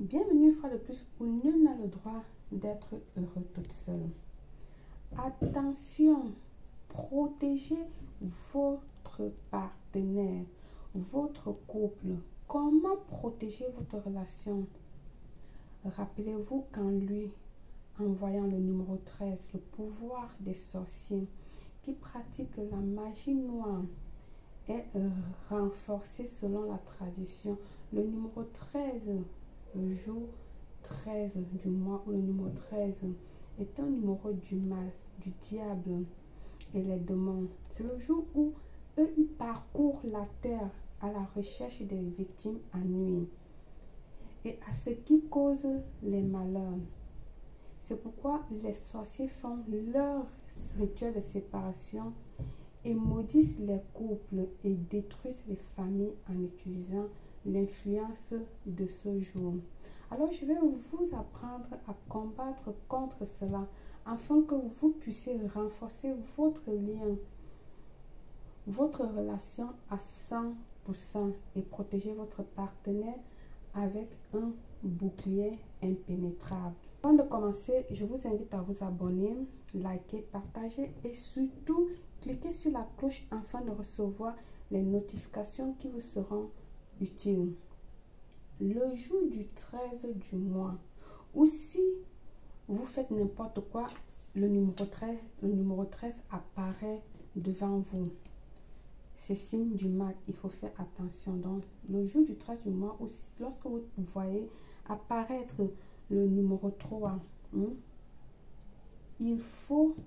Bienvenue une fois de plus où nul n'a le droit d'être heureux toute seule. Attention, protégez votre partenaire, votre couple. Comment protéger votre relation? Rappelez-vous qu'en lui, en voyant le numéro 13, le pouvoir des sorciers qui pratiquent la magie noire est renforcé selon la tradition. Le numéro 13, le jour 13 du mois ou le numéro 13 est un numéro du mal, du diable et les démons. C'est le jour où eux, ils parcourent la terre à la recherche des victimes à nuit et à ce qui cause les malheurs. C'est pourquoi les sorciers font leur rituel de séparation et maudissent les couples et détruisent les familles en utilisant l'influence de ce jour. Alors je vais vous apprendre à combattre contre cela afin que vous puissiez renforcer votre lien, votre relation à 100% et protéger votre partenaire avec un bouclier impénétrable. Avant de commencer, je vous invite à vous abonner, liker, partager et surtout cliquez sur la cloche afin de recevoir les notifications qui vous seront utiles. Le jour du 13 du mois, ou si vous faites n'importe quoi, le numéro 13 apparaît devant vous. C'est signe du mal, il faut faire attention. Donc, le jour du 13 du mois, ou lorsque vous voyez apparaître le numéro 3, il faut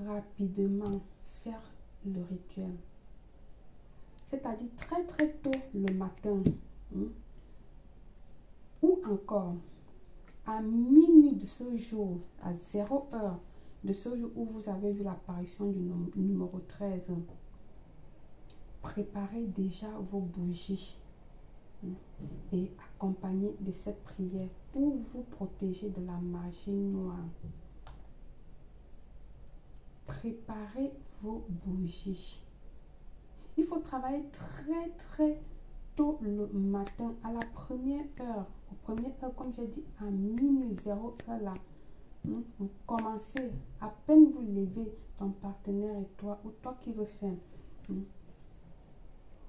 rapidement faire le rituel. C'est-à-dire très tôt le matin. Ou encore à minuit de ce jour, à 0 heure de ce jour où vous avez vu l'apparition du numéro 13, préparez déjà vos bougies et accompagnez de cette prière pour vous protéger de la magie noire. Préparez vos bougies. Il faut travailler très tôt le matin, à la première heure. Aux premières heures, comme j'ai dit, à minuit, 0 heure là. Vous commencez, à peine vous levez, ton partenaire et toi, ou toi qui veux faire, vous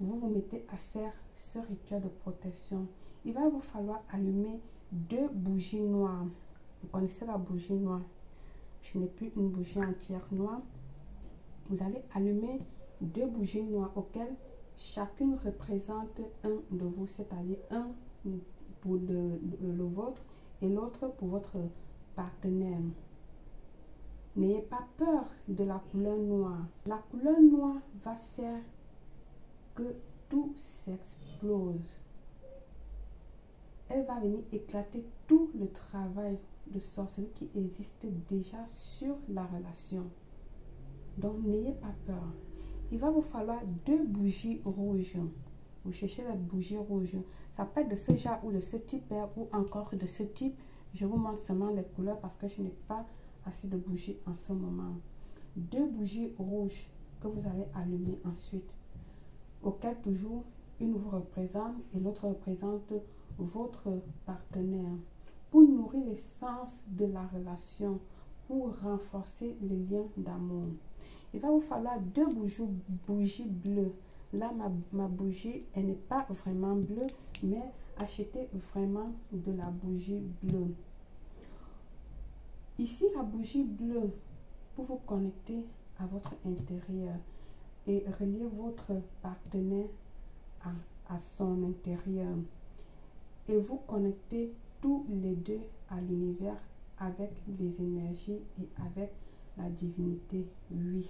vous mettez à faire ce rituel de protection. Il va vous falloir allumer 2 bougies noires. Vous connaissez la bougie noire? Je n'ai plus une bougie entière noire. Vous allez allumer 2 bougies noires auxquelles chacune représente un de vous, c'est-à-dire un pour le vôtre et l'autre pour votre partenaire. N'ayez pas peur de la couleur noire. La couleur noire va faire que tout s'explose. Elle va venir éclater tout le travail de sorcellerie qui existe déjà sur la relation. Donc n'ayez pas peur. Il va vous falloir 2 bougies rouges. Vous cherchez la bougie rouge. Ça peut être de ce genre ou de ce type ou encore de ce type. Je vous montre seulement les couleurs parce que je n'ai pas assez de bougies en ce moment. 2 bougies rouges que vous allez allumer ensuite, auquel toujours une vous représente et l'autre représente votre partenaire. Pour nourrir l'essence de la relation, pour renforcer le lien d'amour. Il va vous falloir 2 bougies bleues. Là, ma bougie, elle n'est pas vraiment bleue, mais achetez vraiment de la bougie bleue. Ici, la bougie bleue, pour vous connecter à votre intérieur et relier votre partenaire à son intérieur. Et vous connectez tous les deux à l'univers avec les énergies et avec la divinité, oui.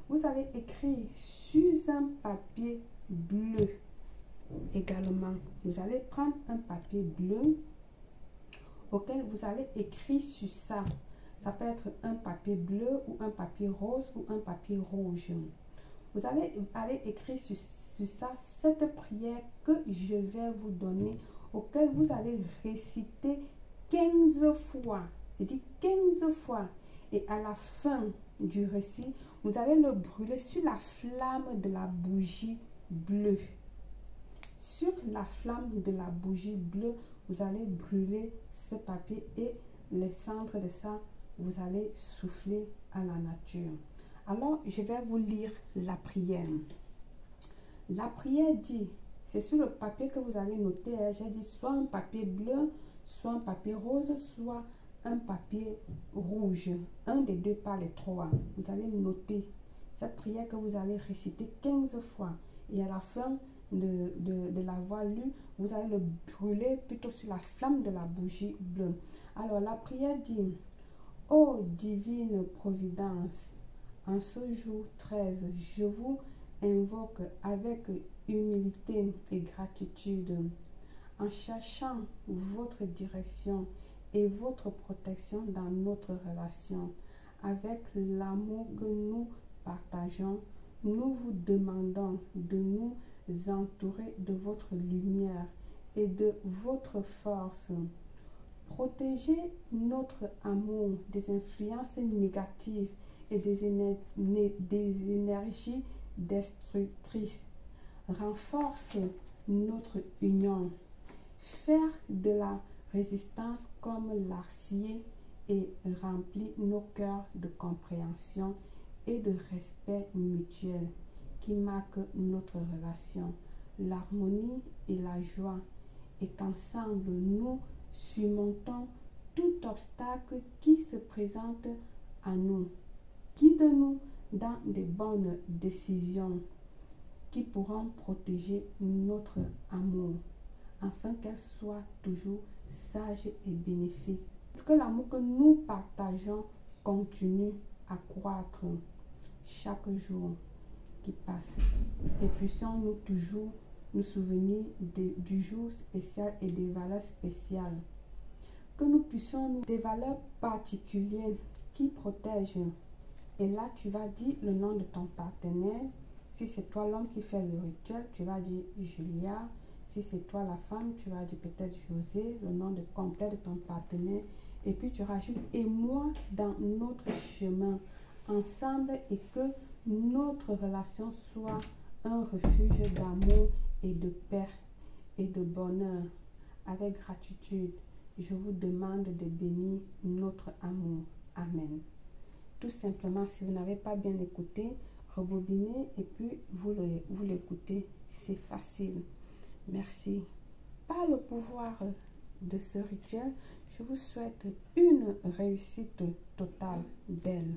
Vous allez écrire sur un papier bleu également. Vous allez prendre un papier bleu auquel vous allez écrire sur ça. Ça peut être un papier bleu ou un papier rose ou un papier rouge. Vous allez écrire sur ça cette prière que je vais vous donner, auquel vous allez réciter 15 fois. Je dis 15 fois. Et à la fin du récit, vous allez le brûler sur la flamme de la bougie bleue. Sur la flamme de la bougie bleue, vous allez brûler ce papier et les cendres de ça, vous allez souffler à la nature. Alors, je vais vous lire la prière. La prière dit, c'est sur le papier que vous allez noter, j'ai dit soit un papier bleu, soit un papier rose, soit un papier rouge. Un des deux, pas les trois. Vous allez noter cette prière que vous allez réciter 15 fois. Et à la fin de l'avoir lu, vous allez le brûler plutôt sur la flamme de la bougie bleue. Alors, la prière dit, ô divine providence, en ce jour 13, je vous invoque avec humilité et gratitude, en cherchant votre direction et votre protection dans notre relation. Avec l'amour que nous partageons, nous vous demandons de nous entourer de votre lumière et de votre force. Protégez notre amour des influences négatives et des énergies destructrices. Renforce notre union. Faire de la résistance comme l'acier et remplit nos cœurs de compréhension et de respect mutuel qui marquent notre relation, l'harmonie et la joie, et qu'ensemble nous surmontons tout obstacle qui se présente à nous. Guide-nous dans de bonnes décisions qui pourront protéger notre amour, afin qu'elle soit toujours sage et bénéfique. Que l'amour que nous partageons continue à croître chaque jour qui passe. Et puissions-nous toujours nous souvenir du jour spécial et des valeurs spéciales. Que nous puissions des valeurs particulières qui protègent. Et là, tu vas dire le nom de ton partenaire. Si c'est toi l'homme qui fait le rituel, tu vas dire Julia. Si c'est toi la femme, tu vas dire peut-être José, le nom de complet de ton partenaire. Et puis tu rajoutes et moi dans notre chemin ensemble, et que notre relation soit un refuge d'amour et de paix et de bonheur. Avec gratitude, je vous demande de bénir notre amour. Amen. Tout simplement, si vous n'avez pas bien écouté, rebobinez et puis vous l'écoutez. C'est facile. Merci. Par le pouvoir de ce rituel, je vous souhaite une réussite totale, belle.